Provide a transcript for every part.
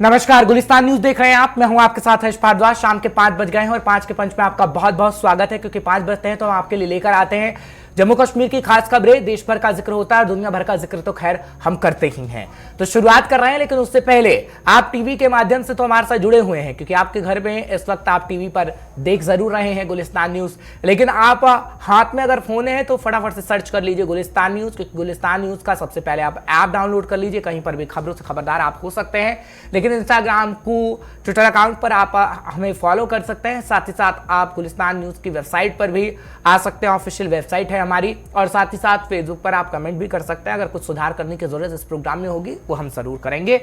नमस्कार, गुलिस्तान न्यूज देख रहे हैं आप। मैं हूं आपके साथ हर्ष भारद्वाज। शाम के 5 बज गए हैं और 5 के पंच में आपका बहुत बहुत स्वागत है, क्योंकि 5 बजते हैं तो हम आपके लिए लेकर आते हैं जम्मू कश्मीर की खास खबरें। देश भर का जिक्र होता है, दुनिया भर का जिक्र तो खैर हम करते ही हैं। तो शुरुआत कर रहे हैं, लेकिन उससे पहले आप टीवी के माध्यम से तो हमारे साथ जुड़े हुए हैं, क्योंकि आपके घर में इस वक्त आप टीवी पर देख जरूर रहे हैं गुलिस्तान न्यूज, लेकिन आप हाथ में अगर फोन है तो फटाफट से सर्च कर लीजिए गुलिस्तान न्यूज, क्योंकि गुलिस्तान न्यूज का सबसे पहले आप ऐप डाउनलोड कर लीजिए। कहीं पर भी खबरों से खबरदार आप हो सकते हैं। लेकिन इंस्टाग्राम को ट्विटर अकाउंट पर आप हमें फॉलो कर सकते हैं। साथ ही साथ आप गुलिस्तान न्यूज की वेबसाइट पर भी आ सकते हैं, ऑफिशियल वेबसाइट है हमारी। और साथ ही साथ फेसबुक पर आप कमेंट भी कर सकते हैं। अगर कुछ सुधार करने की जरूरत इस प्रोग्राम में होगी वो हम जरूर करेंगे।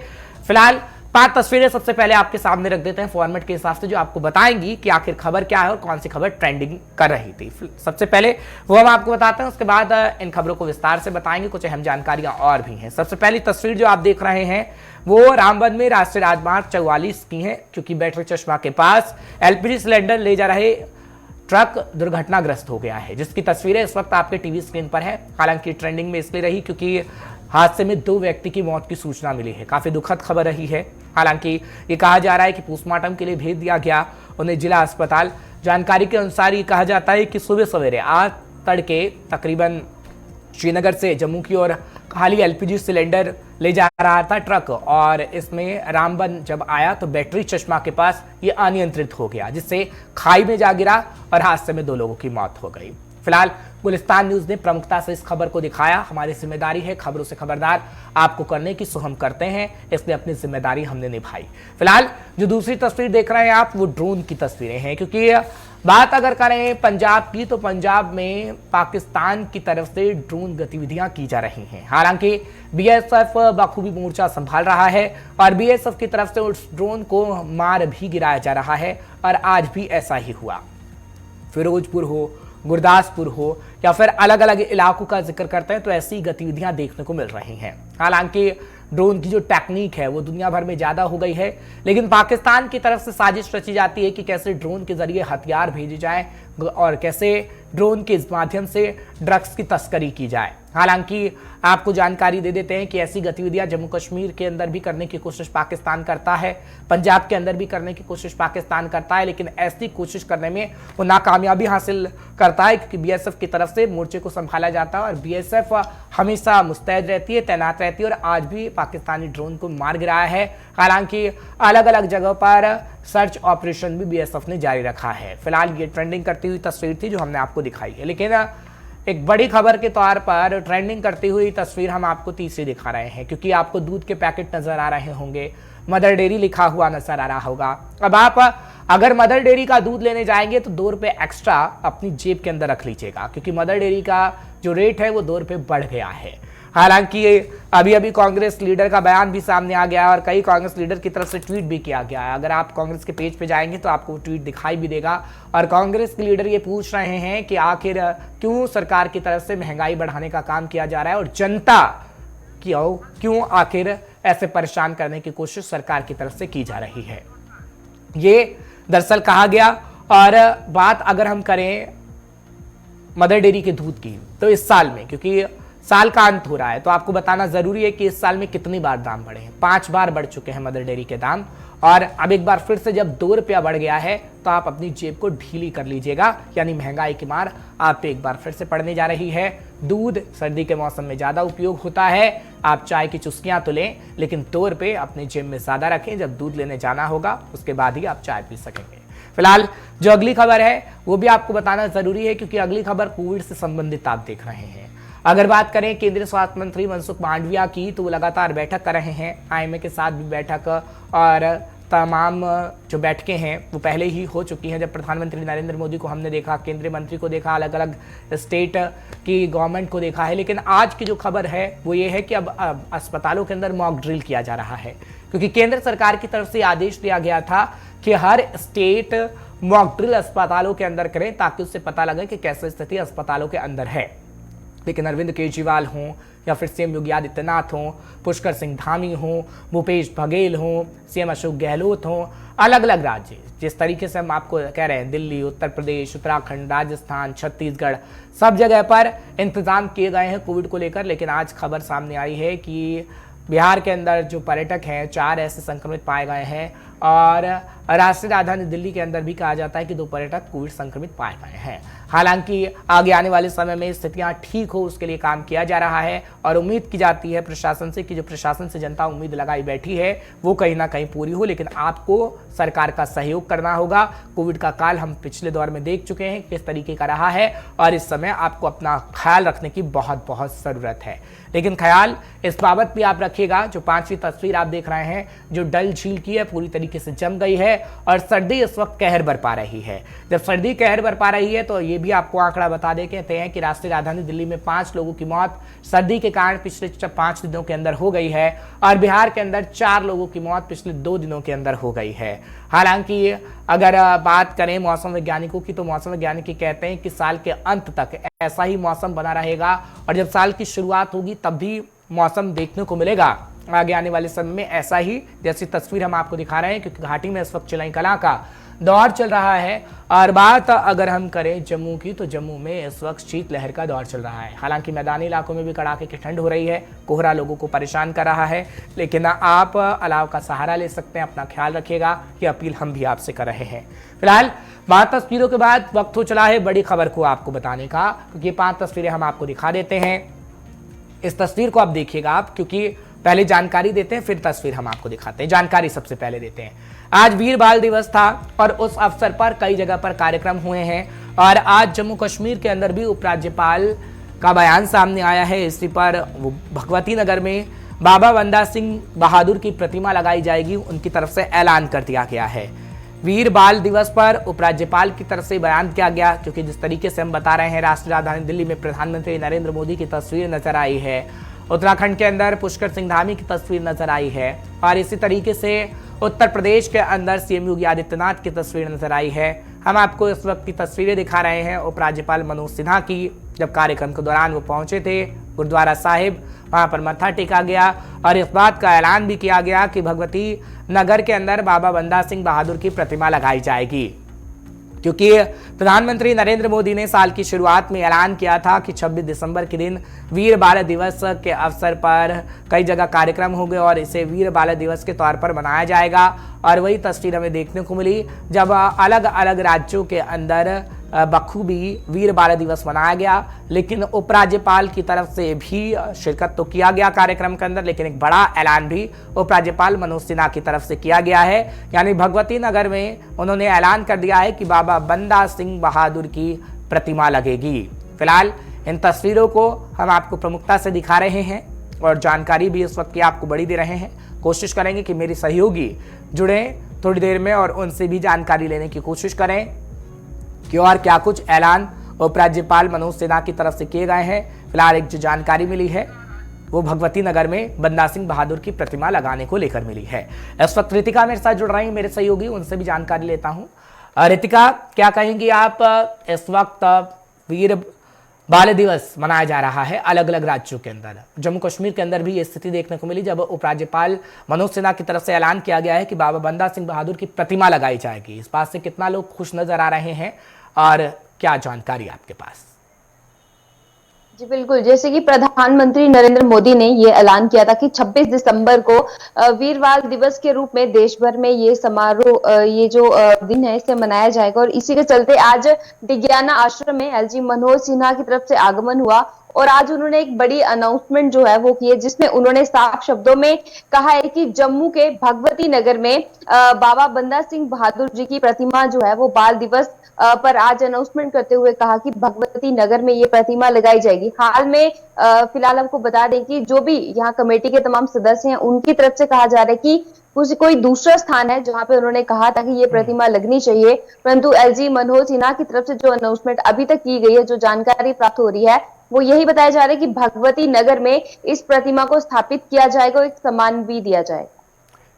फिलहाल 5 तस्वीरें सबसे पहले आपके सामने रख देते हैं फॉर्मेट के हिसाब से, जो आपको बताएंगी कि आखिर खबर क्या है और कौन सी खबर ट्रेंडिंग कर रही थी। सबसे पहले वो हम आपको बताते हैं, उसके बाद इन खबरों को विस्तार से बताएंगे। कुछ अहम जानकारियां और भी हैं। सबसे पहली तस्वीर जो आप देख रहे हैं वो रामबन में राष्ट्रीय राजमार्ग 44 की है, क्योंकि बैटरी चश्मा के पास एलपीजी सिलेंडर ले जा रहे ट्रक दुर्घटनाग्रस्त हो गया है, जिसकी तस्वीरें इस वक्त आपके टीवी स्क्रीन पर है। हालांकि ट्रेंडिंग में इसलिए रही क्योंकि हादसे में 2 व्यक्ति की मौत की सूचना मिली है। काफी दुखद खबर रही है। हालांकि ये कहा जा रहा है कि पोस्टमार्टम के लिए भेज दिया गया उन्हें जिला अस्पताल। जानकारी के अनुसार ये कहा जाता है कि सुबह सवेरे आज तड़के तकरीबन श्रीनगर से जम्मू की ओर खाली एलपीजी सिलेंडर ले जा रहा था ट्रक, और इसमें रामबन जब आया तो बैटरी चश्मा के पास ये अनियंत्रित हो गया, जिससे खाई में जा गिरा और हादसे में 2 लोगों की मौत हो गई। फिलहाल गुलिस्तान न्यूज ने प्रमुखता से इस खबर को दिखाया। हमारी जिम्मेदारी है खबरों से खबरदार आपको करने की, सो हम करते हैं, इसलिए अपनी जिम्मेदारी हमने निभाई। फिलहाल जो दूसरी तस्वीर देख रहे हैं आप वो ड्रोन की तस्वीरें हैं, क्योंकि बात अगर करें पंजाब की तो पंजाब में पाकिस्तान की तरफ से ड्रोन गतिविधियां की जा रही हैं। हालांकि बीएसएफ बखूबी मोर्चा संभाल रहा है और बीएसएफ की तरफ से उस ड्रोन को मार भी गिराया जा रहा है, और आज भी ऐसा ही हुआ। फिरोजपुर हो, गुरदासपुर हो या फिर अलग अलग इलाकों का जिक्र करते हैं तो ऐसी गतिविधियां देखने को मिल रही हैं। हालांकि ड्रोन की जो टेक्निक है वो दुनिया भर में ज्यादा हो गई है, लेकिन पाकिस्तान की तरफ से साजिश रची जाती है कि कैसे ड्रोन के जरिए हथियार भेजे जाए और कैसे ड्रोन के माध्यम से ड्रग्स की तस्करी की जाए। हालांकि आपको जानकारी दे देते हैं कि ऐसी गतिविधियां जम्मू कश्मीर के अंदर भी करने की कोशिश पाकिस्तान करता है, पंजाब के अंदर भी करने की कोशिश पाकिस्तान करता है, लेकिन ऐसी कोशिश करने में वो नाकामयाबी हासिल करता है, क्योंकि बीएसएफ की तरफ से मोर्चे को संभाला जाता है और बीएसएफ हमेशा मुस्तैद रहती है, तैनात रहती है, और आज भी पाकिस्तानी ड्रोन को मार गिराया है। हालांकि अलग अलग जगह पर सर्च ऑपरेशन भी बीएसएफ ने जारी रखा है। फिलहाल ये ट्रेंडिंग करती हुई तस्वीर थी जो हमने आपको दिखाई है, लेकिन एक बड़ी खबर के तौर पर ट्रेंडिंग करती हुई तस्वीर हम आपको तीसरी दिखा रहे हैं, क्योंकि आपको दूध के पैकेट नजर आ रहे होंगे, मदर डेयरी लिखा हुआ नजर आ रहा होगा। अब आप अगर मदर डेयरी का दूध लेने जाएंगे तो 2 रुपए एक्स्ट्रा अपनी जेब के अंदर रख लीजिएगा, क्योंकि मदर डेयरी का जो रेट है वो 2 रुपए बढ़ गया है। हालांकि अभी अभी कांग्रेस लीडर का बयान भी सामने आ गया और कई कांग्रेस लीडर की तरफ से ट्वीट भी किया गया है। अगर आप कांग्रेस के पेज पे जाएंगे तो आपको ट्वीट दिखाई भी देगा, और कांग्रेस के लीडर ये पूछ रहे हैं कि आखिर क्यों सरकार की तरफ से महंगाई बढ़ाने का काम किया जा रहा है और जनता क्यों आखिर ऐसे परेशान करने की कोशिश सरकार की तरफ से की जा रही है। ये दरअसल कहा गया। और बात अगर हम करें मदर डेयरी के दूध की तो इस साल में, क्योंकि साल का अंत हो रहा है, तो आपको बताना जरूरी है कि इस साल में कितनी बार दाम बढ़े हैं। 5 बार बढ़ चुके हैं मदर डेयरी के दाम, और अब एक बार फिर से जब 2 रुपया बढ़ गया है तो आप अपनी जेब को ढीली कर लीजिएगा, यानी महंगाई की मार आप पे एक बार फिर से पड़ने जा रही है। दूध सर्दी के मौसम में ज्यादा उपयोग होता है, आप चाय की चुस्कियां तो लें, लेकिन 2 रुपये अपनी जेब में ज्यादा रखें। जब दूध लेने जाना होगा उसके बाद ही आप चाय पी सकेंगे। फिलहाल जो अगली खबर है वो भी आपको बताना जरूरी है, क्योंकि अगली खबर कोविड से संबंधित आप देख रहे हैं। अगर बात करें केंद्रीय स्वास्थ्य मंत्री मनसुख मांडविया की, तो वो लगातार बैठक कर रहे हैं, आईएमए के साथ भी बैठक, और तमाम जो बैठकें हैं वो पहले ही हो चुकी हैं। जब प्रधानमंत्री नरेंद्र मोदी को हमने देखा, केंद्रीय मंत्री को देखा, अलग अलग स्टेट की गवर्नमेंट को देखा है, लेकिन आज की जो खबर है वो ये है कि अब अस्पतालों के अंदर मॉक ड्रिल किया जा रहा है, क्योंकि केंद्र सरकार की तरफ से आदेश दिया गया था कि हर स्टेट मॉक ड्रिल अस्पतालों के अंदर करें, ताकि उससे पता लगे कि कैसे स्थिति अस्पतालों के अंदर है। लेकिन अरविंद केजरीवाल हों या फिर सीएम योगी आदित्यनाथ हों, पुष्कर सिंह धामी हों, भूपेश बघेल हों, सीएम अशोक गहलोत हों, अलग अलग राज्य, जिस तरीके से हम आपको कह रहे हैं, दिल्ली, उत्तर प्रदेश, उत्तराखंड, राजस्थान, छत्तीसगढ़, सब जगह पर इंतजाम किए गए हैं कोविड को लेकर। लेकिन आज खबर सामने आई है कि बिहार के अंदर जो पर्यटक हैं 4 ऐसे संक्रमित पाए गए हैं और राष्ट्रीय राजधानी दिल्ली के अंदर भी कहा जाता है कि 2 पर्यटक कोविड संक्रमित पाए गए हैं। हालांकि आगे आने वाले समय में स्थितियां ठीक हो उसके लिए काम किया जा रहा है और उम्मीद की जाती है प्रशासन से कि जो प्रशासन से जनता उम्मीद लगाई बैठी है वो कहीं ना कहीं पूरी हो। लेकिन आपको सरकार का सहयोग करना होगा। कोविड का काल हम पिछले दौर में देख चुके हैं किस तरीके का रहा है और इस समय आपको अपना ख्याल रखने की बहुत ज़रूरत है। लेकिन ख्याल इस बाबत भी आप रखिएगा, जो 5वीं तस्वीर आप देख रहे हैं जो डल झील की है पूरी तरीके से जम गई है और सर्दी इस वक्त कहर बरपा रही है। जब सर्दी कहर बरपा रही है तो ये भी आपको आंकड़ा बता दे कहते हैं कि राष्ट्रीय राजधानी दिल्ली में 5 लोगों की मौत सर्दी के कारण पिछले 5 दिनों के अंदर हो गई है और बिहार के अंदर 4 लोगों की मौत पिछले 2 दिनों के अंदर हो गई है। हालांकि अगर बात करें मौसम वैज्ञानिकों की तो मौसम वैज्ञानिक कहते हैं कि साल के अंत तक ऐसा ही मौसम बना रहेगा और जब साल की शुरुआत होगी तब भी मौसम देखने को मिलेगा आगे आने वाले समय में ऐसा ही, जैसी तस्वीर हम आपको दिखा रहे हैं, क्योंकि घाटी में इस वक्त चिलई कलां का दौर चल रहा है। और बात अगर हम करें जम्मू की तो जम्मू में इस वक्त शीतलहर का दौर चल रहा है। हालांकि मैदानी इलाकों में भी कड़ाके की ठंड हो रही है, कोहरा लोगों को परेशान कर रहा है, लेकिन आप अलाव का सहारा ले सकते हैं। अपना ख्याल रखिएगा, ये अपील हम भी आपसे कर रहे हैं। फिलहाल 5 तस्वीरों के बाद वक्त हो चला है बड़ी खबर को आपको बताने का, क्योंकि 5 तस्वीरें हम आपको दिखा देते हैं। इस तस्वीर को आप देखिएगा आप, क्योंकि पहले जानकारी देते हैं फिर तस्वीर हम आपको दिखाते हैं। जानकारी सबसे पहले देते हैं। आज वीर बाल दिवस था और उस अवसर पर कई जगह पर कार्यक्रम हुए हैं और आज जम्मू कश्मीर के अंदर भी उपराज्यपाल का बयान सामने आया है। इसी पर भगवती नगर में बाबा बंदा सिंह बहादुर की प्रतिमा लगाई जाएगी, उनकी तरफ से ऐलान कर दिया गया है। वीर बाल दिवस पर उपराज्यपाल की तरफ से बयान किया गया, क्योंकि जिस तरीके से हम बता रहे हैं राष्ट्रीय राजधानी दिल्ली में प्रधानमंत्री नरेंद्र मोदी की तस्वीर नजर आई है, उत्तराखंड के अंदर पुष्कर सिंह धामी की तस्वीर नजर आई है और इसी तरीके से उत्तर प्रदेश के अंदर सीएम योगी आदित्यनाथ की तस्वीर नजर आई है। हम आपको इस वक्त की तस्वीरें दिखा रहे हैं उपराज्यपाल मनोज सिन्हा की, जब कार्यक्रम के दौरान वो पहुंचे थे गुरुद्वारा साहिब, वहां पर मत्था टेका गया और इस बात का ऐलान भी किया गया कि भगवती नगर के अंदर बाबा बंदा सिंह बहादुर की प्रतिमा लगाई जाएगी। क्योंकि प्रधानमंत्री नरेंद्र मोदी ने साल की शुरुआत में ऐलान किया था कि 26 दिसंबर के दिन वीर बाल दिवस के अवसर पर कई जगह कार्यक्रम होंगे और इसे वीर बाल दिवस के तौर पर मनाया जाएगा। और वही तस्वीर हमें देखने को मिली जब अलग अलग राज्यों के अंदर बखूबी वीर बाल दिवस मनाया गया, लेकिन उपराज्यपाल की तरफ से भी शिरकत तो किया गया कार्यक्रम के अंदर, लेकिन एक बड़ा ऐलान भी उपराज्यपाल मनोज सिन्हा की तरफ से किया गया है। यानी भगवती नगर में उन्होंने ऐलान कर दिया है कि बाबा बंदा सिंह बहादुर की प्रतिमा लगेगी। फिलहाल इन तस्वीरों को हम आपको प्रमुखता से दिखा रहे हैं और जानकारी भी इस वक्त की आपको बड़ी दे रहे हैं। कोशिश करेंगे कि मेरे सहयोगी जुड़े थोड़ी देर में और उनसे भी जानकारी लेने की कोशिश करें कि और क्या कुछ ऐलान उपराज्यपाल मनोज सिन्हा की तरफ से किए गए हैं। फिलहाल एक जो जानकारी मिली है वो भगवती नगर में बंदा सिंह बहादुर की प्रतिमा लगाने को लेकर मिली है। इस वक्त रितिका मेरे साथ जुड़ रही हैं, मेरे सहयोगी, उनसे भी जानकारी लेता हूं। रितिका, क्या कहेंगी आप? इस वक्त वीर बाल दिवस मनाया जा रहा है अलग अलग राज्यों के अंदर, जम्मू कश्मीर के अंदर भी ये स्थिति देखने को मिली जब उपराज्यपाल मनोज सिन्हा की तरफ से ऐलान किया गया है कि बाबा बंदा सिंह बहादुर की प्रतिमा लगाई जाएगी। इस बात से कितना लोग खुश नजर आ रहे हैं और क्या जानकारी आपके पास? जी बिल्कुल, जैसे कि प्रधानमंत्री नरेंद्र मोदी ने ये ऐलान किया था कि 26 दिसंबर को वीर बाल दिवस के रूप में देश भर में ये समारोह, ये जो दिन है इसे मनाया जाएगा। और इसी के चलते आज डिग्याना आश्रम में एलजी मनोज सिन्हा की तरफ से आगमन हुआ और आज उन्होंने एक बड़ी अनाउंसमेंट जो है वो की है, जिसमें उन्होंने साफ शब्दों में कहा है कि जम्मू के भगवती नगर में बाबा बंदा सिंह बहादुर जी की प्रतिमा जो है वो बाल दिवस पर आज अनाउंसमेंट करते हुए कहा कि भगवती नगर में ये प्रतिमा लगाई जाएगी। हाल में फिलहाल हमको बता दें कि जो भी यहाँ कमेटी के तमाम सदस्य हैं उनकी तरफ से कहा जा रहा है कि कोई दूसरा स्थान है जहां पे उन्होंने कहा था कि ये प्रतिमा लगनी चाहिए, परंतु एलजी मनोज सिन्हा की तरफ से जो अनाउंसमेंट अभी तक की गई है, जो जानकारी प्राप्त हो रही है, वो यही बताया जा रहा है कि भगवती नगर में इस प्रतिमा को स्थापित किया जाएगा और एक सम्मान भी दिया जाएगा।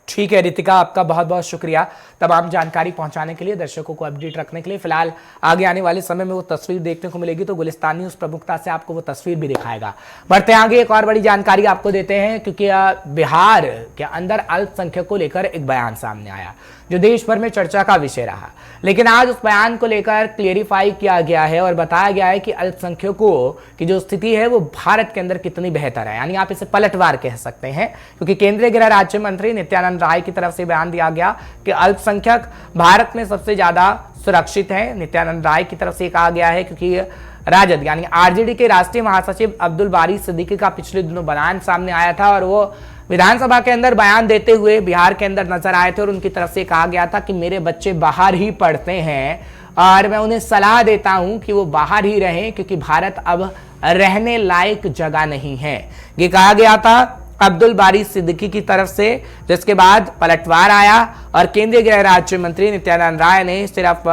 ठीक है रितिका, आपका बहुत बहुत शुक्रिया तमाम जानकारी पहुंचाने के लिए, दर्शकों को अपडेट रखने के लिए। फिलहाल आगे आने वाले समय में वो तस्वीर देखने को मिलेगी तो गुलिस्तान न्यूज़ प्रमुखता से आपको वो तस्वीर भी दिखाएगा। बढ़ते आगे एक और बड़ी जानकारी आपको देते हैं, क्योंकि बिहार के अंदर अल्पसंख्यक को लेकर एक बयान सामने आया जो देश भर में चर्चा का विषय रहा। लेकिन आज उस बयान को लेकर क्लियरिफाई किया गया है और बताया गया है कि अल्पसंख्यकों की जो स्थिति है वो भारत के अंदर कितनी बेहतर है, यानी आप इसे पलटवार कह सकते हैं। क्योंकि केंद्रीय गृह राज्य मंत्री नित्यानंद राय की तरफ से बयान दिया गया कि अल्पसंख्यक भारत में सबसे ज्यादा सुरक्षित है। नित्यानंद राय की तरफ से कहा गया है क्योंकि राजद यानी आरजेडी के राष्ट्रीय महासचिव अब्दुल बारी सिद्दीकी का पिछले दिनों बयान सामने आया था और वो विधानसभा के अंदर बयान देते हुए बिहार के अंदर नजर आए थे और उनकी तरफ से कहा गया था कि मेरे बच्चे बाहर ही पढ़ते हैं और मैं उन्हें सलाह देता हूं कि वो बाहर ही रहें क्योंकि भारत अब रहने लायक जगह नहीं है। ये कहा गया था अब्दुल बारी सिद्दीकी की तरफ से, जिसके बाद पलटवार आया और केंद्रीय गृह राज्य मंत्री नित्यानंद राय ने सिर्फ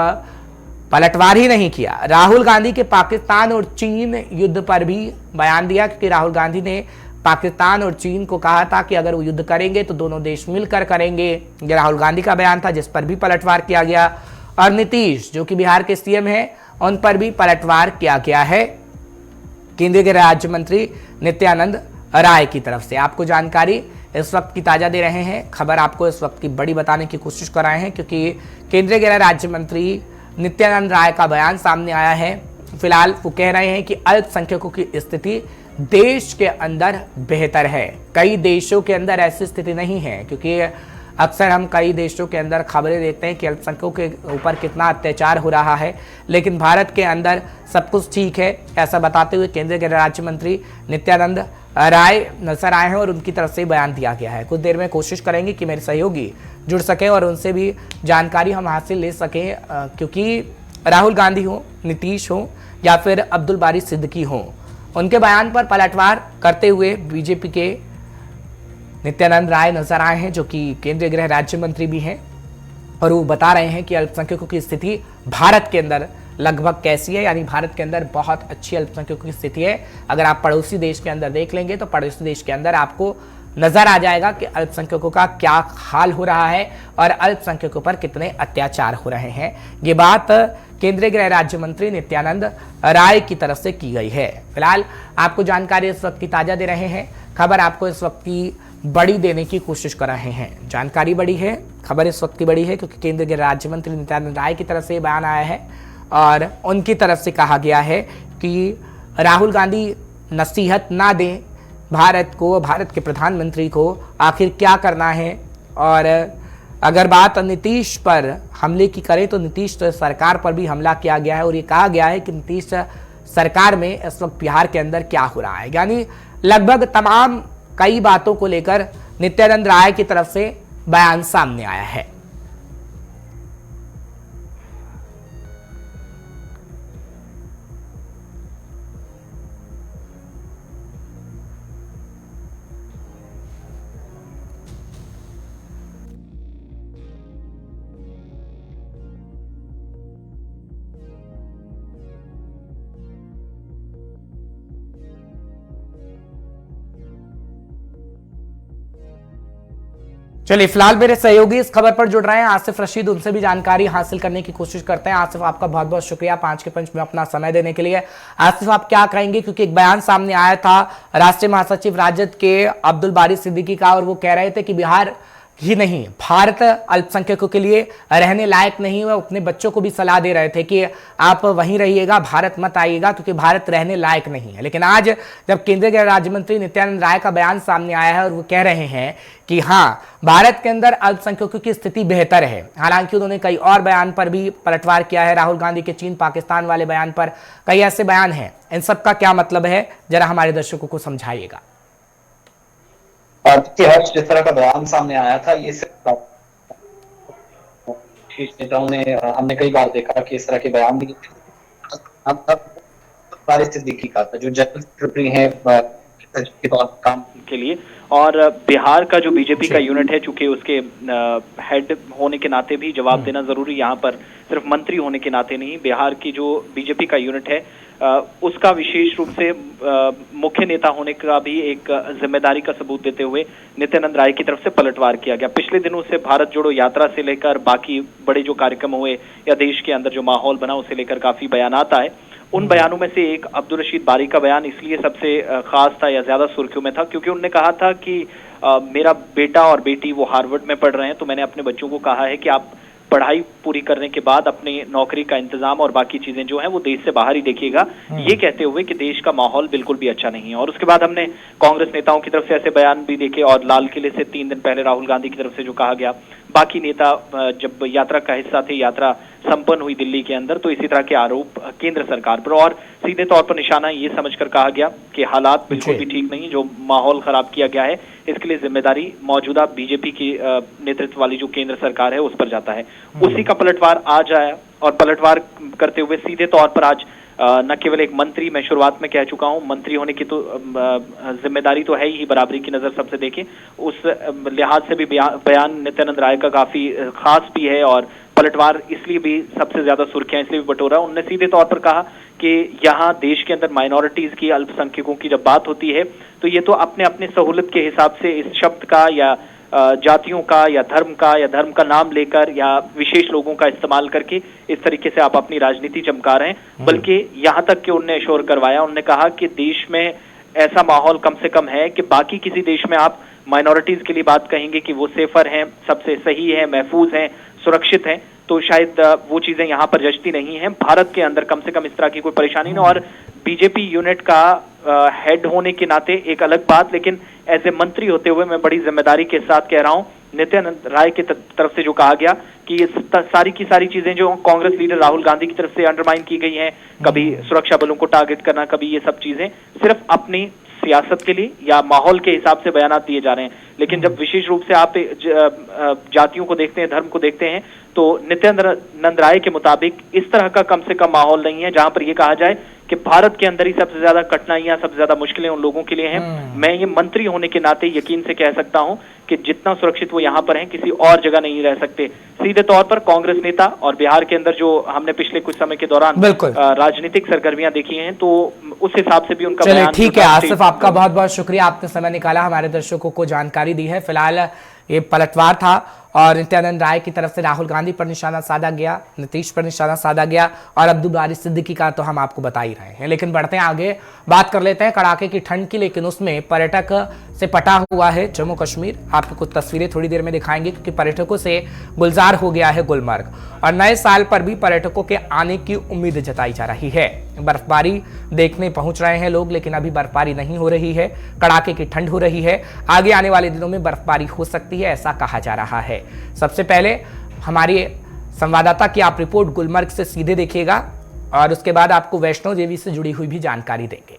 पलटवार ही नहीं किया, राहुल गांधी के पाकिस्तान और चीन युद्ध पर भी बयान दिया। क्योंकि राहुल गांधी ने पाकिस्तान और चीन को कहा था कि अगर वो युद्ध करेंगे तो दोनों देश मिलकर करेंगे। ये राहुल गांधी का बयान था जिस पर भी पलटवार किया गया। और नीतीश जो कि बिहार के सीएम हैं उन पर भी पलटवार किया गया है केंद्रीय गृह राज्य मंत्री नित्यानंद राय की तरफ से। आपको जानकारी इस वक्त की ताजा दे रहे हैं, खबर आपको इस वक्त की बड़ी बताने की कोशिश कर रहे हैं क्योंकि केंद्रीय गृह राज्य मंत्री नित्यानंद राय का बयान सामने आया है। फिलहाल वो कह रहे हैं कि अल्पसंख्यकों की स्थिति देश के अंदर बेहतर है, कई देशों के अंदर ऐसी स्थिति नहीं है। क्योंकि अक्सर हम कई देशों के अंदर खबरें देखते हैं कि अल्पसंख्यकों के ऊपर कितना अत्याचार हो रहा है, लेकिन भारत के अंदर सब कुछ ठीक है, ऐसा बताते हुए केंद्रीय गृह राज्य मंत्री नित्यानंद राय नजर आए हैं और उनकी तरफ से बयान दिया गया है। कुछ देर में कोशिश करेंगे कि मेरे सहयोगी जुड़ सकें और उनसे भी जानकारी हम हासिल ले सकें, क्योंकि राहुल गांधी हो, नीतीश हो या फिर अब्दुल बारी सिद्दीकी हो, उनके बयान पर पलटवार करते हुए बीजेपी के नित्यानंद राय नजर आए हैं जो कि केंद्रीय गृह राज्य मंत्री भी हैं और वो बता रहे हैं कि अल्पसंख्यकों की स्थिति भारत के अंदर लगभग कैसी है, यानी भारत के अंदर बहुत अच्छी अल्पसंख्यकों की स्थिति है। अगर आप पड़ोसी देश के अंदर देख लेंगे तो पड़ोसी देश के अंदर आपको नजर आ जाएगा कि अल्पसंख्यकों का क्या हाल हो रहा है और अल्पसंख्यकों पर कितने अत्याचार हो रहे हैं। ये बात केंद्रीय गृह राज्य मंत्री नित्यानंद राय की तरफ से की गई है। फिलहाल आपको जानकारी इस वक्त की ताजा दे रहे हैं, खबर आपको इस वक्त की बड़ी देने की कोशिश कर रहे हैं। जानकारी बड़ी है, खबर इस वक्त की बड़ी है क्योंकि केंद्रीय गृह राज्य मंत्री नित्यानंद राय की तरफ से बयान आया है और उनकी तरफ से कहा गया है कि राहुल गांधी नसीहत ना दें भारत को, भारत के प्रधानमंत्री को आखिर क्या करना है। और अगर बात नीतीश पर हमले की करें तो नीतीश सरकार पर भी हमला किया गया है और ये कहा गया है कि नीतीश सरकार में इस वक्त बिहार के अंदर क्या हो रहा है, यानी लगभग तमाम कई बातों को लेकर नित्यानंद राय की तरफ से बयान सामने आया है। चलिए फिलहाल मेरे सहयोगी इस खबर पर जुड़ रहे हैं आसिफ रशीद, उनसे भी जानकारी हासिल करने की कोशिश करते हैं। आसिफ आपका बहुत बहुत शुक्रिया 5 के पंच में अपना समय देने के लिए। आसिफ आप क्या कहेंगे, क्योंकि एक बयान सामने आया था राष्ट्रीय महासचिव राजद के अब्दुल बारी सिद्दीकी का और वो कह रहे थे कि बिहार ही नहीं भारत अल्पसंख्यकों के लिए रहने लायक नहीं है। अपने बच्चों को भी सलाह दे रहे थे कि आप वहीं रहिएगा, भारत मत आइएगा क्योंकि भारत रहने लायक नहीं है। लेकिन आज जब केंद्रीय गृह राज्य मंत्री नित्यानंद राय का बयान सामने आया है और वो कह रहे हैं कि हाँ भारत के अंदर अल्पसंख्यकों की स्थिति बेहतर है, हालांकि उन्होंने कई और बयान पर भी पलटवार किया है। राहुल गांधी के चीन पाकिस्तान वाले बयान पर कई ऐसे बयान हैं, इन सब का क्या मतलब है जरा हमारे दर्शकों को समझाइएगा। हर्ष, जिस तरह का बयान सामने आया था ये शीर्ष नेताओं ने, हमने कई बार देखा कि इस तरह के बयान भी सिद्दीकी का था जो जनरल सेक्रेटरी है के तौर पर काम के लिए, और बिहार का जो बीजेपी का यूनिट है, चूंकि उसके हेड होने के नाते भी जवाब देना जरूरी, यहाँ पर सिर्फ मंत्री होने के नाते नहीं, बिहार की जो बीजेपी का यूनिट है उसका विशेष रूप से मुख्य नेता होने का भी एक जिम्मेदारी का सबूत देते हुए नित्यानंद राय की तरफ से पलटवार किया गया। पिछले दिनों से भारत जोड़ो यात्रा से लेकर बाकी बड़े जो कार्यक्रम हुए या देश के अंदर जो माहौल बना उसे लेकर काफी बयानात आए। उन बयानों में से एक अब्दुल रशीद बारी का बयान इसलिए सबसे खास था या ज्यादा सुर्खियों में था क्योंकि उन्होंने कहा था कि मेरा बेटा और बेटी वो हार्वर्ड में पढ़ रहे हैं, तो मैंने अपने बच्चों को कहा है कि आप पढ़ाई पूरी करने के बाद अपनी नौकरी का इंतजाम और बाकी चीजें जो हैं वो देश से बाहर ही देखिएगा, ये कहते हुए कि देश का माहौल बिल्कुल भी अच्छा नहीं है। और उसके बाद हमने कांग्रेस नेताओं की तरफ से ऐसे बयान भी देखे और लाल किले से 3 दिन पहले राहुल गांधी की तरफ से जो कहा गया, बाकी नेता जब यात्रा का हिस्सा थे, यात्रा संपन्न हुई दिल्ली के अंदर, तो इसी तरह के आरोप केंद्र सरकार पर और सीधे तौर पर निशाना ये समझकर कहा गया कि हालात बिल्कुल भी ठीक नहीं, जो माहौल खराब किया गया है इसके लिए जिम्मेदारी मौजूदा बीजेपी की नेतृत्व वाली जो केंद्र सरकार है उस पर जाता है। उसी का पलटवार आज आया और पलटवार करते हुए सीधे तौर पर आज न केवल एक मंत्री, मैं शुरुआत में कह चुका हूं, मंत्री होने की तो जिम्मेदारी तो है ही, बराबरी की नजर सबसे देखें, उस लिहाज से भी बयान नित्यानंद राय का काफी खास भी है और पलटवार इसलिए भी सबसे ज्यादा सुर्खियां इसलिए भी बटोरा। उन्होंने सीधे तौर पर कहा कि यहाँ देश के अंदर माइनॉरिटीज की, अल्पसंख्यकों की जब बात होती है तो ये तो अपने अपने सहूलत के हिसाब से इस शब्द का या जातियों का या धर्म का नाम लेकर या विशेष लोगों का इस्तेमाल करके इस तरीके से आप अपनी राजनीति चमका रहे हैं। बल्कि यहाँ तक कि उन्होंने शोर करवाया, उन्होंने कहा कि देश में ऐसा माहौल कम से कम है कि बाकी किसी देश में आप माइनॉरिटीज के लिए बात कहेंगे कि वो सेफर हैं, सबसे सही है, महफूज हैं, सुरक्षित हैं, तो शायद वो चीजें यहाँ पर जचती नहीं हैं। भारत के अंदर कम से कम इस तरह की कोई परेशानी ना। और बीजेपी यूनिट का हेड होने के नाते एक अलग बात, लेकिन एज ए मंत्री होते हुए मैं बड़ी जिम्मेदारी के साथ कह रहा हूं, नित्यानंद राय की तरफ से जो कहा गया कि ये सारी की सारी चीजें जो कांग्रेस लीडर राहुल गांधी की तरफ से अंडरमाइन की गई हैं, कभी सुरक्षा बलों को टारगेट करना, कभी ये सब चीजें सिर्फ अपनी सियासत के लिए या माहौल के हिसाब से बयानात दिए जा रहे हैं। लेकिन जब विशेष रूप से आप जातियों को देखते हैं, धर्म को देखते हैं, तो नित्यानंद राय के मुताबिक इस तरह का कम से कम माहौल नहीं है जहां पर यह कहा जाए कि भारत के अंदर ही सबसे ज्यादा कठिनाइयां, सबसे ज्यादा मुश्किलें उन लोगों के लिए हैं। मैं ये मंत्री होने के नाते यकीन से कह सकता हूं कि जितना सुरक्षित वो यहाँ पर हैं किसी और जगह नहीं रह सकते। सीधे तौर पर कांग्रेस नेता और बिहार के अंदर जो हमने पिछले कुछ समय के दौरान राजनीतिक सरगर्मियां देखी हैं, तो उस हिसाब से भी उनका बयान। ठीक है आसिफ, आपका बहुत बहुत शुक्रिया, आपने समय निकाला, हमारे दर्शकों को जानकारी दी है। फिलहाल ये पलटवार था और नित्यानंद राय की तरफ से राहुल गांधी पर निशाना साधा गया, नीतीश पर निशाना साधा गया और अब्दुल बारी सिद्दीकी का तो हम आपको बता ही रहे हैं। लेकिन बढ़ते हैं आगे, बात कर लेते हैं कड़ाके की ठंड की, लेकिन उसमें पर्यटक से पटा हुआ है जम्मू कश्मीर। आपको कुछ तस्वीरें थोड़ी देर में दिखाएंगे क्योंकि पर्यटकों से गुलजार हो गया है गुलमर्ग और नए साल पर भी पर्यटकों के आने की उम्मीद जताई जा रही है। बर्फबारी देखने पहुंच रहे हैं लोग, लेकिन अभी बर्फबारी नहीं हो रही है, कड़ाके की ठंड हो रही है। आगे आने वाले दिनों में बर्फबारी हो सकती है, ऐसा कहा जा रहा है। सबसे पहले हमारी संवाददाता की आप रिपोर्ट गुलमर्ग से सीधे देखिएगा और उसके बाद आपको वैष्णो देवी से जुड़ी हुई भी जानकारी देंगे।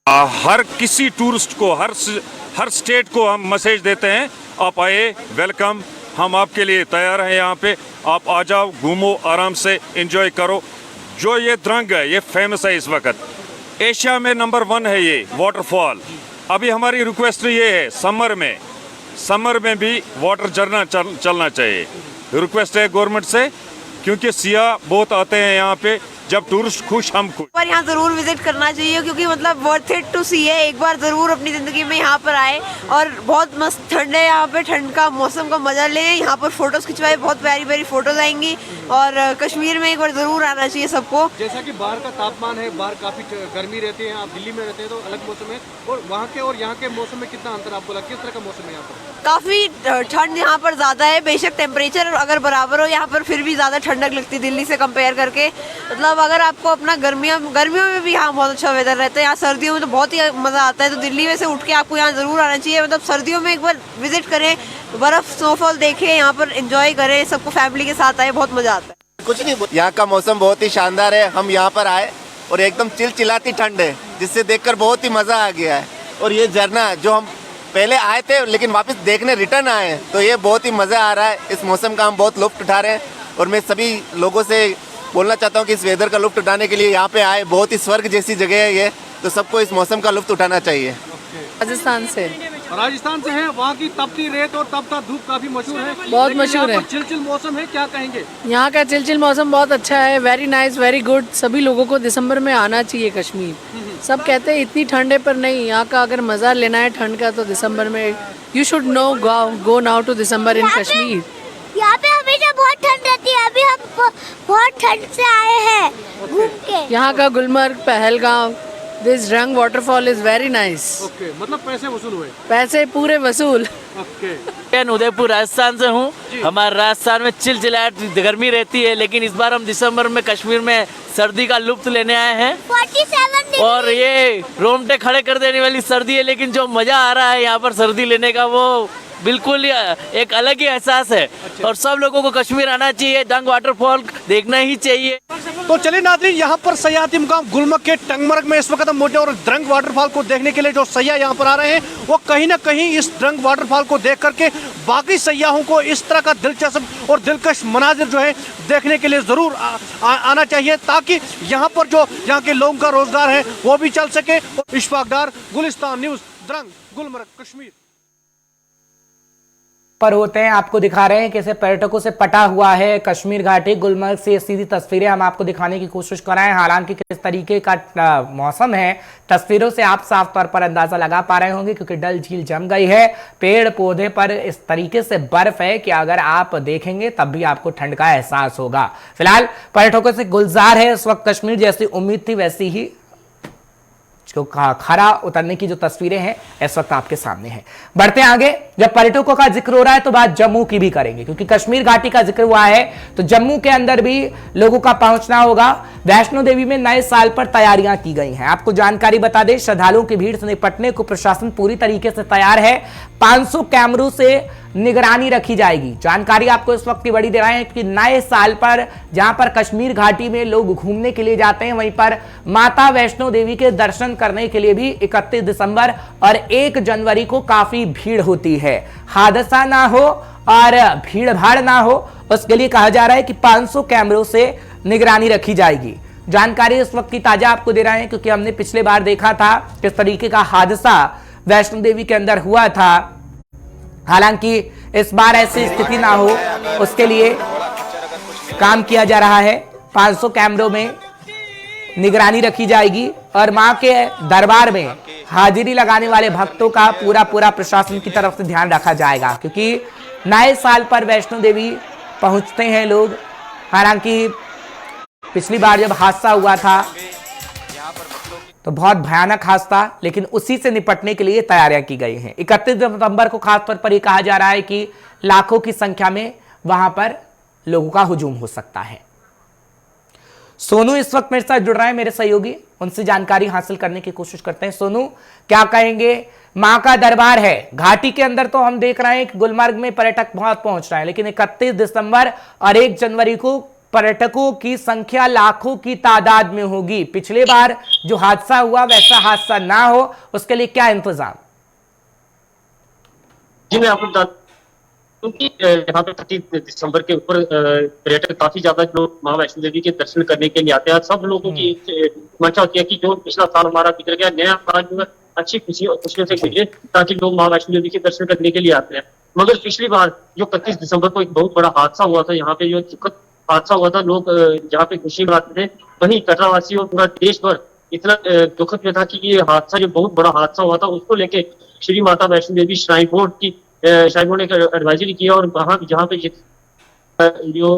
हर किसी टूरिस्ट को, हर स्टेट को हम मैसेज देते हैं, आप आए, वेलकम, हम आपके लिए तैयार हैं यहाँ पे, आप आ जाओ, घूमो, आराम से एंजॉय करो। जो ये द्रंग है ये फेमस है, इस वक्त एशिया में नंबर 1 है ये वाटरफॉल। अभी हमारी रिक्वेस्ट ये है, समर में भी वाटर झरना चलना चाहिए, रिक्वेस्ट है गवर्नमेंट से, क्योंकि सियाह बहुत आते हैं यहाँ पे, जब टूरिस्ट खुश हम खुश। पर यहाँ जरूर विजिट करना चाहिए क्योंकि मतलब वर्थ इट टू सी है, एक बार जरूर अपनी जिंदगी में यहाँ पर आए और बहुत मस्त ठंड है यहाँ पे, ठंड का मौसम का मजा लें, यहाँ पर फोटोज खिंचवाए, बहुत प्यारी प्यारी फोटोज आएंगी और कश्मीर में एक बार जरूर आना चाहिए सबको। जैसा कि बाहर का तापमान है, बाहर काफी गर्मी रहती है, आप दिल्ली में रहते हैं तो अलग मौसम है, और वहाँ के और यहाँ के मौसम में कितना अंतर आपको लगता है? किस तरह का मौसम है यहाँ पर? काफी ठंड यहाँ पर ज्यादा है, बेशक टेम्परेचर अगर बराबर हो यहाँ पर फिर भी ज्यादा ठंडक लगती है दिल्ली से कंपेयर करके। मतलब अगर आपको अपना गर्मियों में भी यहाँ बहुत अच्छा वेदर रहता है, यहाँ सर्दियों में तो बहुत ही मजा आता है, तो दिल्ली में से उठ के आपको यहाँ जरूर आना चाहिए। मतलब सर्दियों में एक बार विजिट करें, बर्फ स्नोफॉल देखें, यहाँ पर एंजॉय करें, सबको फैमिली के साथ आए, बहुत मजा आता है। कुछ नहीं, यहाँ का मौसम बहुत ही शानदार है, हम यहाँ पर आए और एकदम चिलचिलाती ठंड है, जिससे देखकर बहुत ही मजा आ गया है। और ये झरना जो हम पहले आए थे लेकिन वापस देखने रिटर्न आए, तो ये बहुत ही मजा आ रहा है। इस मौसम का हम बहुत लुत्फ उठा रहे हैं और मैं सभी लोगों से बोलना चाहता हूँ कि इस वेदर का लुत्फ उठाने के लिए यहाँ पे आए, बहुत ही स्वर्ग जैसी जगह है ये, तो सबको इस मौसम का लुत्फ उठाना चाहिए। राजस्थान से। राजस्थान से हैं, वहाँ की तपती रेत और तपता धूप काफी मशहूर है, बहुत मशहूर है। चिलचिल मौसम है, क्या कहेंगे? यहाँ का चिलचिल मौसम बहुत अच्छा है, वेरी नाइस, वेरी गुड। सभी लोगों को दिसंबर में आना चाहिए कश्मीर। सब कहते हैं इतनी ठंड है, पर नहीं, यहाँ का अगर मज़ा लेना है ठंड का तो दिसंबर में you should know go now to December in Kashmir. यहाँ पे हमेशा बहुत ठंड रहती है, अभी हम बहुत ठंड से आए हैं घूम के। यहाँ का Gulmarg, Pahalgam, this drug waterfall is very nice. Okay, मतलब पैसे वसूल हुए? पैसे पूरे वसूल। ओके, मैं उदयपुर राजस्थान से हूँ। हमारे राजस्थान में चिलचिलाहट गर्मी रहती है, लेकिन इस बार हम दिसंबर में कश्मीर में सर्दी का लुत्फ लेने आए हैं 47 और ये रोमटे खड़े कर देने वाली सर्दी है, लेकिन जो मजा आ रहा है यहाँ पर सर्दी लेने का वो बिल्कुल एक अलग ही एहसास है। और सब लोगों को कश्मीर आना चाहिए, डंग वाटरफॉल देखना ही चाहिए। तो चलिए नाज़रीन, यहाँ पर सयाहती मुकाम गुलमर्ग के टंगमर्ग में इस वक्त हम मौजूद और ड्रंग वाटरफॉल को देखने के लिए जो सयाह यहाँ पर आ रहे हैं वो कहीं ना कहीं इस ड्रंग वाटरफॉल को देख करके बाकी सयाहों को इस तरह का दिलचस्प और दिलकश मनाजिर जो है देखने के लिए ज़रूर आना चाहिए, ताकि यहाँ पर जो यहाँ के लोगों का रोजगार है वो भी चल सके। इशफाक डार, गुलिस्तान न्यूज़, ड्रंग, गुलमर्ग, कश्मीर पर होते हैं, आपको दिखा रहे हैं कैसे पर्यटकों से पटा हुआ है कश्मीर घाटी। गुलमर्ग से सीधी तस्वीरें हम आपको दिखाने की कोशिश कर रहे हैं। हालांकि किस तरीके का मौसम है, तस्वीरों से आप साफ तौर पर अंदाजा लगा पा रहे होंगे, क्योंकि डल झील जम गई है, पेड़ पौधे पर इस तरीके से बर्फ है कि अगर आप देखेंगे तब भी आपको ठंड का एहसास होगा। फिलहाल पर्यटकों से गुलजार है इस वक्त कश्मीर, जैसी उम्मीद थी वैसी ही जो खरा उतरने की जो तस्वीरें हैं इस वक्त आपके सामने हैं। बढ़ते हैं आगे। जब पर्यटकों का जिक्र हो रहा है तो बात जम्मू की भी करेंगे, क्योंकि कश्मीर घाटी का जिक्र हुआ है तो जम्मू के अंदर भी लोगों का पहुंचना होगा। वैष्णो देवी में नए साल पर तैयारियां की गई हैं। आपको जानकारी बता दें, श्रद्धालुओं की भीड़ से निपटने को प्रशासन पूरी तरीके से तैयार है। 500 कैमरों से निगरानी रखी जाएगी। जानकारी आपको इस वक्त की बड़ी दे रहे हैं कि नए साल पर जहां पर कश्मीर घाटी में लोग घूमने के लिए जाते हैं, वहीं पर माता वैष्णो देवी के दर्शन करने के लिए भी 31 दिसंबर और 1 जनवरी को काफी भीड़ होती है। हादसा ना हो और भीड़ भाड़ ना हो, उसके लिए कहा जा रहा है कि 500 कैमरों से निगरानी रखी जाएगी। जानकारी इस वक्त की ताजा आपको दे रहे हैं, क्योंकि हमने पिछले बार देखा था किस तरीके का हादसा वैष्णो देवी के अंदर हुआ था। हालांकि इस बार ऐसी स्थिति ना हो, उसके लिए काम किया जा रहा है। 500 कैमरों में निगरानी रखी जाएगी और मां के दरबार में हाजिरी लगाने वाले भक्तों का पूरा प्रशासन की तरफ से ध्यान रखा जाएगा, क्योंकि नए साल पर वैष्णो देवी पहुंचते हैं लोग। हालांकि पिछली बार जब हादसा हुआ था तो बहुत भयानक हादसा, लेकिन उसी से निपटने के लिए तैयारियां की गई हैं। 31 दिसंबर को खासतौर पर यह कहा जा रहा है कि लाखों की संख्या में वहां पर लोगों का हुजूम हो सकता है। सोनू इस वक्त मेरे साथ जुड़ रहे हैं, मेरे सहयोगी, उनसे जानकारी हासिल करने की कोशिश करते हैं। सोनू, क्या कहेंगे? मां का दरबार है घाटी के अंदर, तो हम देख रहे हैं कि गुलमर्ग में पर्यटक बहुत पहुंच रहे हैं, लेकिन 31 दिसंबर और 1 जनवरी को पर्यटकों की संख्या लाखों की तादाद में होगी। पिछले बार जो हादसा हुआ वैसा हादसा ना हो, उसके लिए क्या इंतजाम? जी, मैं आपको बता दूं कि यहाँ पे 31 दिसंबर के ऊपर पर्यटक काफी ज्यादा लोग मां वैष्णो देवी के दर्शन करने के लिए आते हैं। सब लोगों की मंशा होती है कि जो पिछला साल हमारा गुजर गया, नया साल जो है अच्छी खुशियों से गुजरे, ताकि लोग मां वैष्णो देवी के दर्शन करने के लिए आते हैं। मगर पिछली बार जो 31 दिसंबर को एक बहुत बड़ा हादसा हुआ था, यहाँ पे जो दुखद हादसा हुआ था, लोग जहाँ पे खुशी मनाते थे, वहीं कटरावासी और पूरा देश भर इतना दुखद में था कि ये हादसा जो बहुत बड़ा हादसा हुआ था, उसको लेके श्री माता वैष्णो देवी श्राइन बोर्ड ने एडवाइजरी की, और वहाँ जहाँ पे जो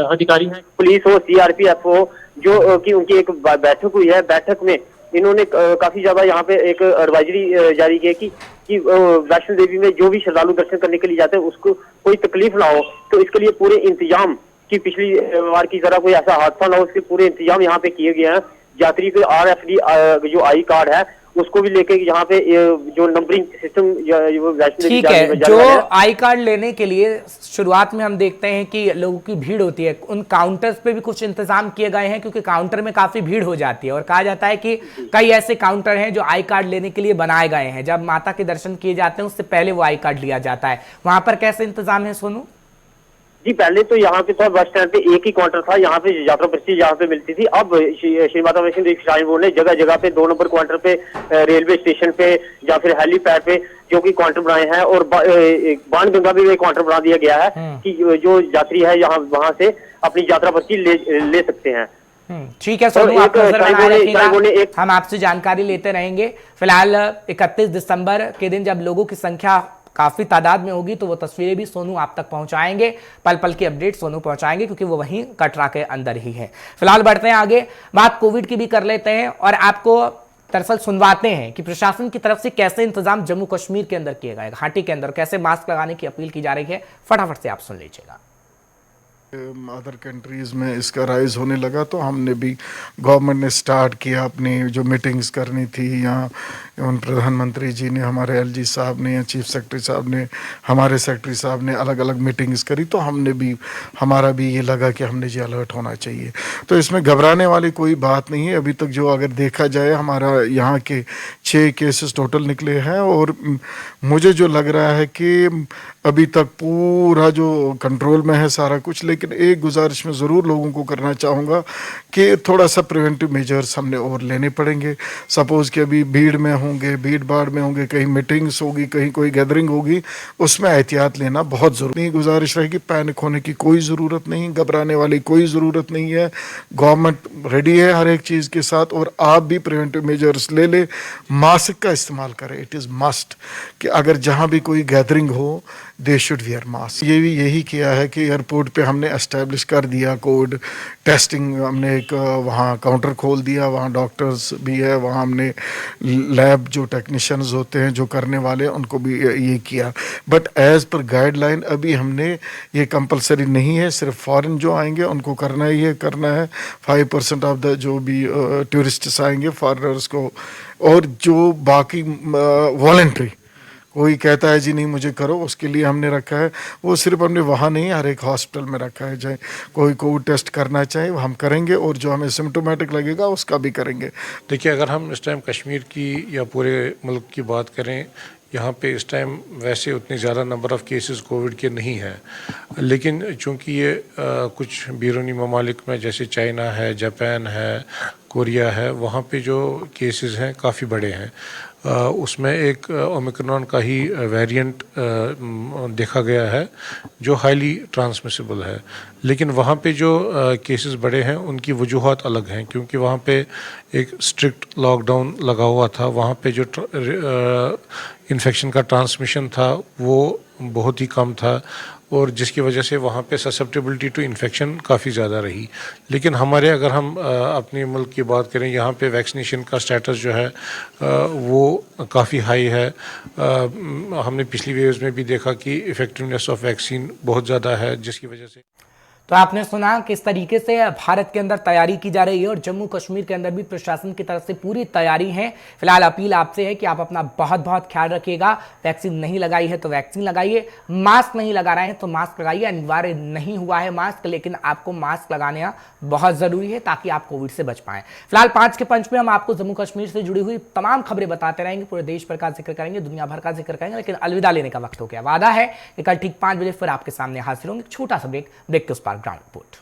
अधिकारी हैं, पुलिस हो, सीआरपीएफ हो, जो कि उनकी एक बैठक हुई है। बैठक में इन्होंने काफी ज्यादा यहाँ पे एक एडवाइजरी जारी की कि वैष्णो देवी में जो भी श्रद्धालु दर्शन करने के लिए जाते हैं उसको कोई तकलीफ ना हो, तो इसके लिए पूरे इंतजाम कि पिछली बार की तरह कोई ऐसा हादसा ना हो, उसके पूरे इंतजाम यहाँ पे किए गए हैं। यात्री के RFD जो आई कार्ड है उसको भी लेके यहाँ पे जो नंबरिंग सिस्टम ठीक है, जो आई कार्ड लेने के लिए शुरुआत में हम देखते हैं कि लोगों की भीड़ होती है, उन काउंटर्स पे भी कुछ इंतजाम किए गए हैं, क्योंकि काउंटर में काफी भीड़ हो जाती है और कहा जाता है कि कई ऐसे काउंटर हैं जो आई कार्ड लेने के लिए बनाए गए हैं। जब माता के दर्शन किए जाते हैं उससे पहले वो आई कार्ड लिया जाता है। वहां पर कैसे इंतजाम है सोनू? जी पहले तो यहाँ पे तो बस स्टैंड पे एक ही काउंटर था, यहाँ पे यात्रा पर्ची यहाँ पे मिलती थी। अब श्री माता वैष्णो देवी श्राइन बोर्ड ने जगह जगह पे 2 नंबर काउंटर पे, रेलवे स्टेशन पे या फिर हेलीपैड पे जो कि काउंटर बनाए हैं, और बाणगंगा भी एक काउंटर बना दिया गया है कि जो यात्री है यहाँ वहाँ से अपनी यात्रा पर्ची ले सकते हैं। ठीक है सोनू, आप नजर बनाए रखिएगा, हम आपसे जानकारी लेते रहेंगे। फिलहाल 31 दिसंबर के दिन जब लोगों की संख्या काफी तादाद में होगी तो वो तस्वीरें भी सोनू आप तक पहुंचाएंगे, पल पल की अपडेट सोनू पहुंचाएंगे, क्योंकि वो वहीं कटरा के अंदर ही है। फिलहाल बढ़ते हैं आगे, बात कोविड की भी कर लेते हैं और आपको दरअसल सुनवाते हैं कि प्रशासन की तरफ से कैसे इंतजाम जम्मू कश्मीर के अंदर किए गए, घाटी के अंदर कैसे मास्क लगाने की अपील की जा रही है। फटाफट से आप सुन लीजिएगा। अदर कंट्रीज़ में इसका राइज होने लगा तो हमने भी, गवर्नमेंट ने स्टार्ट किया अपनी जो मीटिंग्स करनी थी, या उन प्रधानमंत्री जी ने, हमारे एलजी साहब ने या चीफ सेक्रेटरी साहब ने, हमारे सेक्रेटरी साहब ने अलग अलग मीटिंग्स करी, तो हमने भी, हमारा भी ये लगा कि हमने जी अलर्ट होना चाहिए। तो इसमें घबराने वाली कोई बात नहीं है। अभी तक जो अगर देखा जाए हमारा यहाँ के 6 केसेस टोटल निकले हैं, और मुझे जो लग रहा है कि अभी तक पूरा जो कंट्रोल में है सारा कुछ। लेकिन एक गुजारिश में ज़रूर लोगों को करना चाहूँगा कि थोड़ा सा प्रिवेंटिव मेजर्स हमने और लेने पड़ेंगे। सपोज़ कि अभी भीड़ में होंगे, भीड़ भाड़ में होंगे, कहीं मीटिंग्स होगी, कहीं कोई गैदरिंग होगी, उसमें एहतियात लेना बहुत ज़रूरी है। गुजारिश रहेगी, पैनिक होने की कोई ज़रूरत नहीं, घबराने वाली कोई ज़रूरत नहीं है। गवर्नमेंट रेडी है हर एक चीज़ के साथ, और आप भी प्रिवेंटिव मेजर्स ले लें। मास्क का इस्तेमाल करें, इट इज़ मस्ट कि अगर जहाँ भी कोई गैदरिंग हो दे शुड वियर मास्क। ये भी यही किया है कि एयरपोर्ट पे हमने एस्टेब्लिश कर दिया कोड टेस्टिंग, हमने एक वहाँ काउंटर खोल दिया, वहाँ डॉक्टर्स भी है, वहाँ हमने लैब जो टेक्नीशियंस होते हैं जो करने वाले उनको भी ये किया। बट एज़ पर गाइडलाइन अभी हमने ये कंपलसरी नहीं है, सिर्फ फॉरेन जो आएंगे उनको करना ही है, करना है। 5% ऑफ द जो भी टूरिस्ट्स आएंगे फॉरेनर्स को, और जो बाकी वॉलंटरी कोई कहता है जी नहीं मुझे करो, उसके लिए हमने रखा है। वो सिर्फ हमने वहाँ नहीं, हर एक हॉस्पिटल में रखा है। चाहे कोई कोविड टेस्ट करना चाहे हम करेंगे, और जो हमें सिम्टोमेटिक लगेगा उसका भी करेंगे। देखिए, अगर हम इस टाइम कश्मीर की या पूरे मुल्क की बात करें, यहाँ पे इस टाइम वैसे उतने ज़्यादा नंबर ऑफ़ केसेस कोविड के नहीं हैं, लेकिन चूँकि ये कुछ बैरूनी ममालिक में जैसे चाइना है, जापान है, कोरिया है, वहाँ पे जो केसेस हैं काफ़ी बड़े हैं। उसमें एक ओमिक्रॉन का ही वेरिएंट देखा गया है जो हाईली ट्रांसमिसिबल है, लेकिन वहाँ पे जो केसेस बड़े हैं उनकी वजूहात अलग हैं, क्योंकि वहाँ पे एक स्ट्रिक्ट लॉकडाउन लगा हुआ था। वहाँ पे जो इन्फेक्शन का ट्रांसमिशन था वो बहुत ही कम था, और जिसकी वजह से वहाँ पे ससेप्टेबिलिटी टू इन्फेक्शन काफ़ी ज़्यादा रही। लेकिन हमारे, अगर हम अपने मुल्क की बात करें, यहाँ पे वैक्सीनेशन का स्टेटस जो है वो काफ़ी हाई है। हमने पिछली वेव्स में भी देखा कि इफ़ेक्टिवनेस ऑफ वैक्सीन बहुत ज़्यादा है, जिसकी वजह से। तो आपने सुना किस तरीके से भारत के अंदर तैयारी की जा रही है, और जम्मू कश्मीर के अंदर भी प्रशासन की तरफ से पूरी तैयारी है। फिलहाल अपील आपसे है कि आप अपना बहुत बहुत ख्याल रखिएगा। वैक्सीन नहीं लगाई है तो वैक्सीन लगाइए, मास्क नहीं लगा रहे हैं तो मास्क लगाइए। अनिवार्य नहीं हुआ है मास्क, लेकिन आपको मास्क लगाना बहुत जरूरी है ताकि आप कोविड से बच पाएं। फिलहाल 5 के पंच में हम आपको जम्मू कश्मीर से जुड़ी हुई तमाम खबरें बताते रहेंगे, पूरे देश भर का जिक्र करेंगे, दुनिया भर का जिक्र करेंगे, लेकिन अलविदा लेने का वक्त हो गया। वादा है कि कल ठीक 5 बजे फिर आपके सामने हाजिर होंगे। छोटा सा ब्रेक के उस पार ग्राउंड रिपोर्ट।